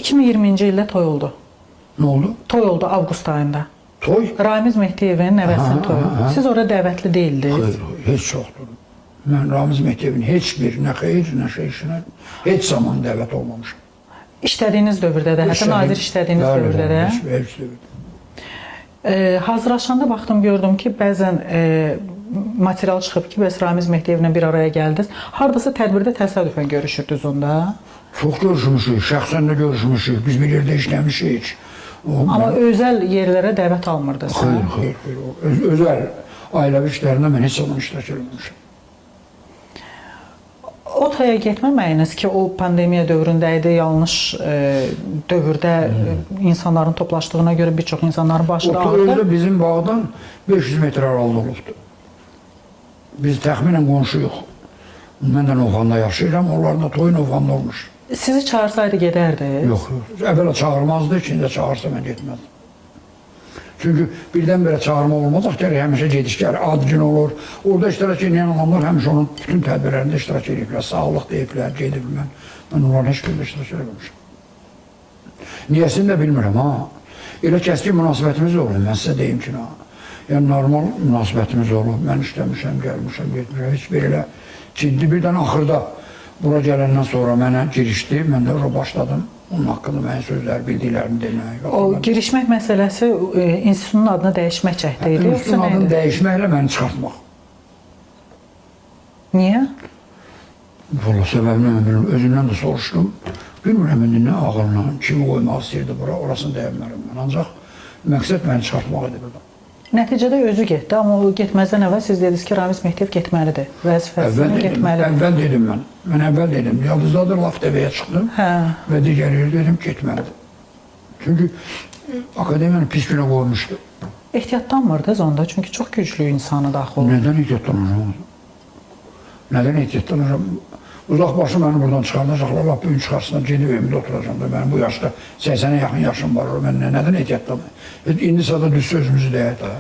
2020-ci ildə toy oldu. Nə oldu? Toy oldu avqust ayında. Toy? Ramiz Mehdiyevin nəvəsinin toyu. Siz orada dəvətli deyildiniz. Xeyr, heç çoxdur. Mən Ramiz Mehdiyevin heç bir, nə xeyir, nə şey işinə heç zaman dəvət olmamışam. İşlədiyiniz dövrdə də, hətta nazir işlədiyiniz dövrdə də. Heç dövrdə. Hazırlaşanda baxdım, gördüm ki, bəzən material çıxıb ki, bəs Ramiz Mehdiyevlə bir araya gəldiniz. Hardasa tədbirdə təsadüfən görüşürdünüz onda. Çox görüşmüşük, şəxsən də görüşmüşük, biz bir yerdə işləmişik. Amma özəl yerlərə dəvət almırdınız. Xeyr. Özəl ailəvi işlərində mən heç zaman iştirak etməmişəm. OTAya getməməyiniz ki, o pandemiya dövründə idi, yanlış dövrdə insanların toplaşdığına görə bir çox insanların başı da ağrıdı. OTA bizim bağdan 500 metr aralıda olubdu. Biz təxminən qonşuyuq. Mən də Novxanda yaşayıram, onlar da toy Novxanda olmuş. Sizi çağırsaydı gedərdiniz? Yox. Əvvəla çağırmazdı, ikincə çağırsa mən getməzdim. Çünki birdən-birə çağırma olmaz, gərək həmişə gediş gəlir, ad gün olur. Orada iştirak edən adamlar həmişə onun bütün tədbirlərində iştirak ediblər, sağlıq deyiblər, gediblər. Mən onların heç birində iştirak etməmişəm. Niyəsini də bilmirəm, ha. Elə kəskin münasibətimiz olur, mən sizə deyim ki, yəni normal münasibətimiz olur, mən işləmişəm, gəlmişəm, getmişəm, heç bir elə ciddi birdən axırda bura gələndən sonra mənə girişdi, mən də orada başladım. Onun haqqında mənə sözlər, bildiklərini demək. O girişmək məsələsi institutunun adını dəyişmək cəhdi idi, yoxsa nə idi? İnstitutun adını dəyişməklə məni çıxartmaq. Niyə? Valla səbəbini mən bilmirəm, özümdən də soruşdum. Bilmirəm, indi nə ağırla, kimi qoymaq istəyirdi bura, orasını deyəmərəm mən. Ancaq məqsəd məni çıxartmaq idi burada. Nəticədə özü getdi, amma o getməzdən əvvəl siz dediniz ki, Ramiz Mehdiyev getməlidir, vəzifəsini getməlidir. Əvvəl dedim mən. Mən əvvəl dedim. Yıldızladır laf TV'yə çıxdım və digər yer dedim getməlidir. Çünki akademiyanı pis günə qoymuşdu. Ehtiyatlanmırdınız onda, çünki çox güclü insanı daxil oldu. Nədən ehtiyatlanacağım? Nədən ehtiyatlanacağım? Uzaq başı məni buradan çıxardacaqlar, laf böyün çıxarsınlar, gedib evimdə oturacağım da. Mənim bu yaşda 80'ə yaxın yaşım var, mən nədən ehtiyatlanmayım? İndi sada düz sözümüzü deyək də.